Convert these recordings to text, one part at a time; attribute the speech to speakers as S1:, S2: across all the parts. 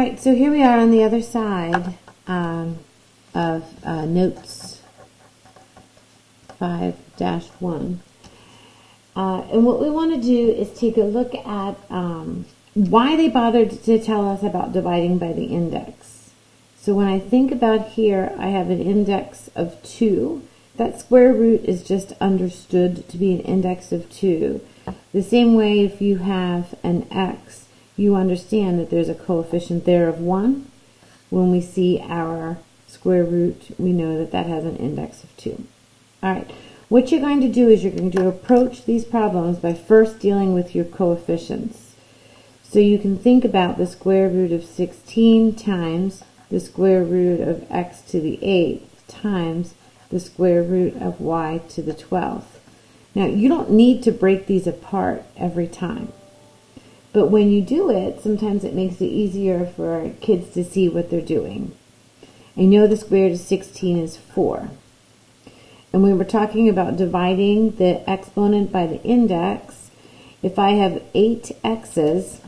S1: right, so here we are on the other side of notes 5-1. And what we want to do is take a look at why they bothered to tell us about dividing by the index. So when I think about here, I have an index of 2. That square root is just understood to be an index of 2. The same way if you have an x, you understand that there's a coefficient there of 1. When we see our square root, we know that that has an index of 2. All right, what you're going to do is you're going to approach these problems by first dealing with your coefficients. So you can think about the square root of 16 times the square root of x to the 8th times the square root of y to the 12th. Now, you don't need to break these apart every time. But when you do it, sometimes it makes it easier for kids to see what they're doing. I know the square root of 16 is 4. And we were talking about dividing the exponent by the index. If I have 8 x's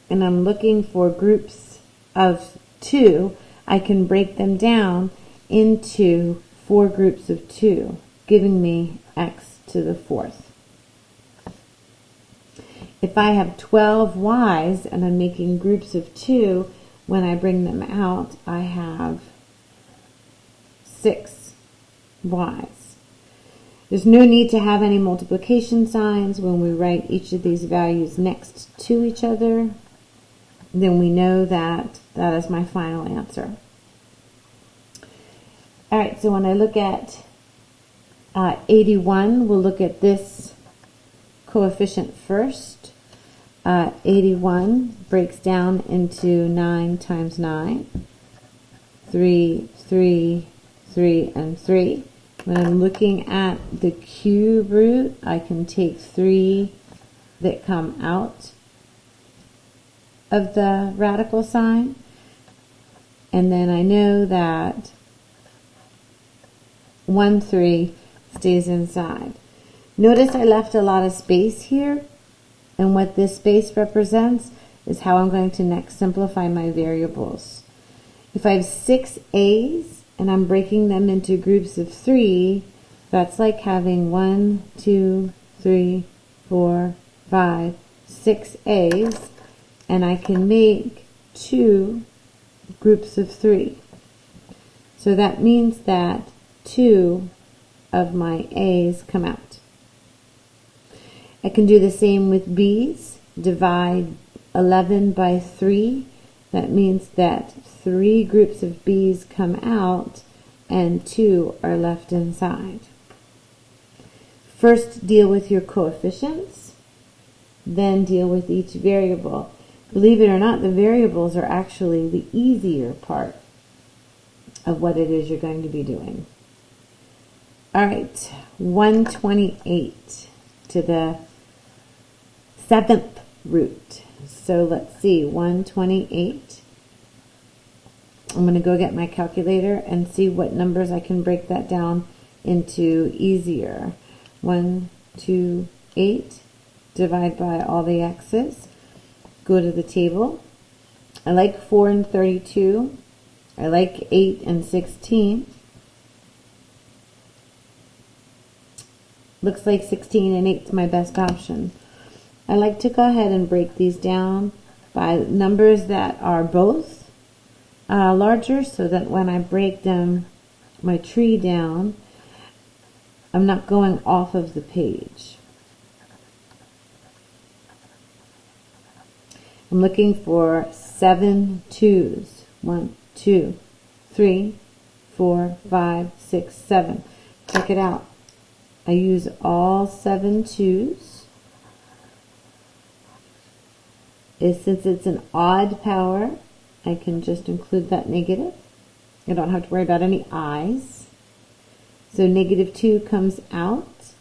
S1: and I'm looking for groups of 2, I can break them down into 4 groups of 2, giving me x to the 4th. If I have 12 y's and I'm making groups of 2, when I bring them out, I have 6 y's. There's no need to have any multiplication signs when we write each of these values next to each other. Then we know that that is my final answer. All right, so when I look at 81, we'll look at this coefficient first. 81 breaks down into 9 times 9, 3, 3, 3, and 3. When I'm looking at the cube root, I can take 3 that come out of the radical sign, and then I know that 1, 3 stays inside. Notice I left a lot of space here, and what this space represents is how I'm going to next simplify my variables. If I have 6 a's and I'm breaking them into groups of 3, that's like having 1, 2, 3, 4, 5, 6 a's, and I can make 2 groups of 3. So that means that 2 of my a's come out. I can do the same with b's. Divide 11 by 3. That means that 3 groups of b's come out and 2 are left inside. First deal with your coefficients, then deal with each variable. Believe it or not, the variables are actually the easier part of what it is you're going to be doing. All right, 128 to the 7th root. So let's see, 128. I'm going to go get my calculator and see what numbers I can break that down into easier. 128, divide by all the x's. Go to the table. I like 4 and 32. I like 8 and 16. Looks like 16 and 8 is my best option. I like to go ahead and break these down by numbers that are both larger, so that when I break them, my tree down, I'm not going off of the page. I'm looking for 7 2's. 1, 2, 3, 4, 5, 6, 7. Check it out. I use all 7 2's. Since it's an odd power, I can just include that negative. I don't have to worry about any i's. So negative 2 comes out,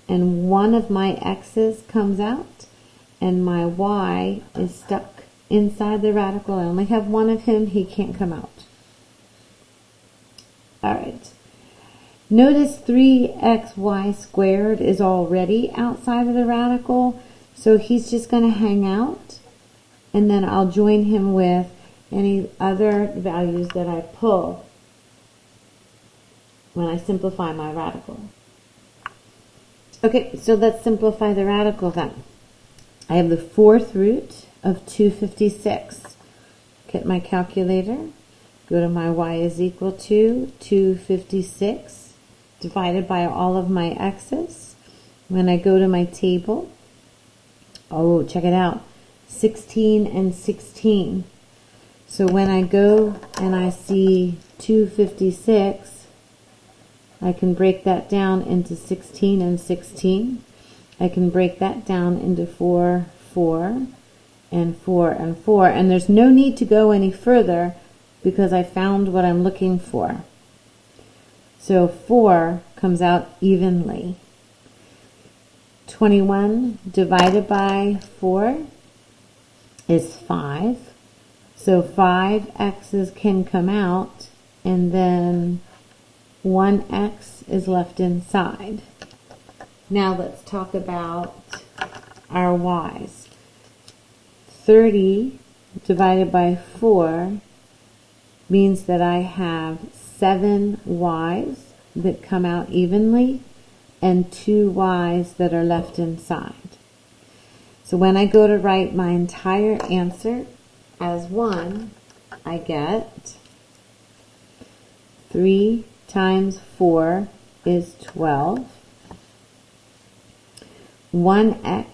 S1: and one of my x's comes out, and my y is stuck inside the radical. I only have one of him, he can't come out. All right. Notice 3xy squared is already outside of the radical, so he's just going to hang out, and then I'll join him with any other values that I pull when I simplify my radical. Okay, so let's simplify the radical then. I have the fourth root of 256. Get my calculator, go to my y is equal to 256 divided by all of my x's. When I go to my table, oh, check it out, 16 and 16. So when I go and I see 256, I can break that down into 16 and 16. I can break that down into 4, 4, and 4, and 4. And there's no need to go any further because I found what I'm looking for. So 4 comes out evenly. 21 divided by 4 is 5. So 5 x's can come out, and then 1 x is left inside. Now let's talk about our y's. 30 divided by 4 means that I have 7 y's that come out evenly and 2 y's that are left inside. So when I go to write my entire answer as 1, I get 3 times 4 is 12. 1x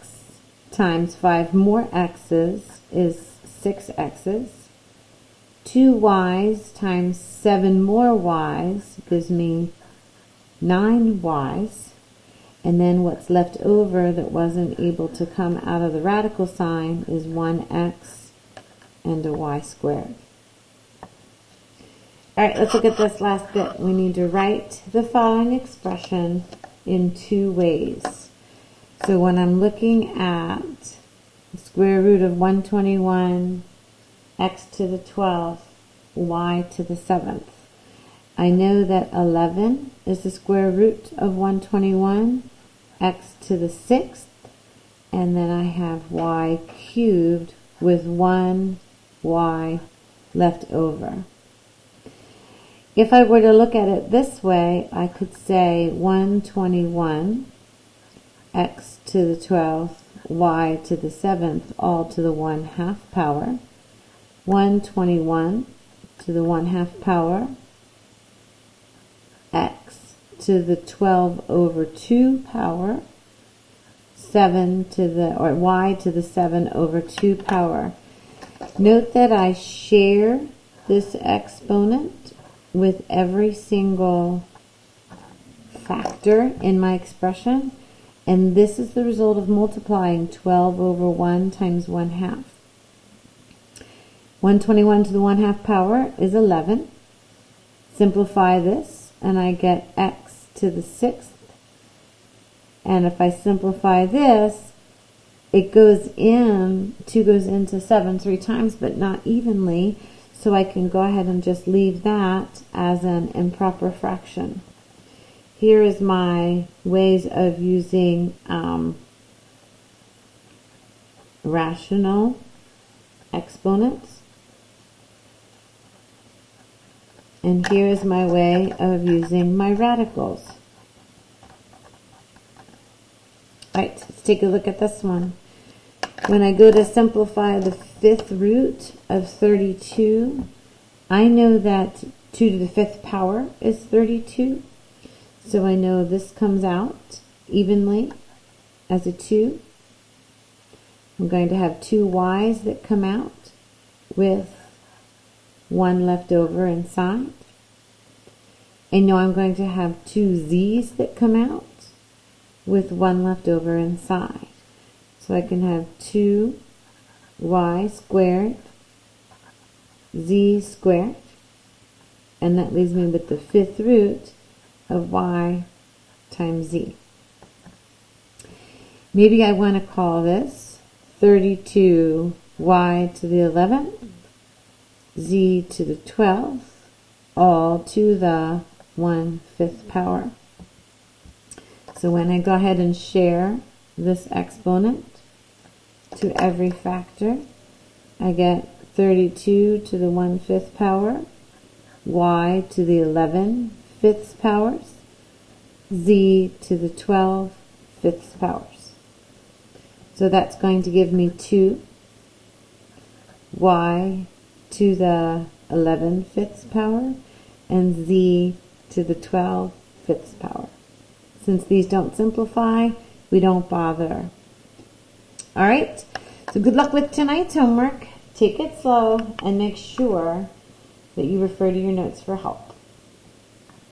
S1: times 5 more x's is 6 x's. 2 y's times 7 more y's gives me 9 y's. And then what's left over that wasn't able to come out of the radical sign is 1x and a y squared. All right, let's look at this last bit. We need to write the following expression in 2 ways. So when I'm looking at the square root of 121, x to the 12th, y to the 7th, I know that 11 is the square root of 121, x to the 6th, and then I have y cubed with 1 y left over. If I were to look at it this way, I could say 121 x to the 12th, y to the 7th, all to the 1/2 power. 121 to the 1/2 power, x to the 12 over 2 power, 7 to the, or y to the 7 over 2 power. Note that I share this exponent with every single factor in my expression, and this is the result of multiplying 12 over 1 times 1/2. 121 to the 1/2 power is 11. Simplify this, and I get x to the 6th. And if I simplify this, it goes in, 2 goes into 7 3 times, but not evenly. So I can go ahead and just leave that as an improper fraction. Here is my ways of using rational exponents. And here is my way of using my radicals. Alright, let's take a look at this one. When I go to simplify the 5th root of 32, I know that 2 to the 5th power is 32. So I know this comes out evenly as a 2. I'm going to have 2 y's that come out with 1 left over inside. I know I'm going to have 2 z's that come out with 1 left over inside. So I can have 2y squared, z squared, and that leaves me with the 5th root of y times z. Maybe I want to call this 32y to the 11th, z to the 12th, all to the 1/5 power. So when I go ahead and share this exponent to every factor, I get 32 to the 1/5 power, y to the 11/5 powers, z to the 12/5 powers. So that's going to give me 2, y to the 11/5 power, and z to the 12/5 power. Since these don't simplify, we don't bother. All right, so good luck with tonight's homework. Take it slow and make sure that you refer to your notes for help.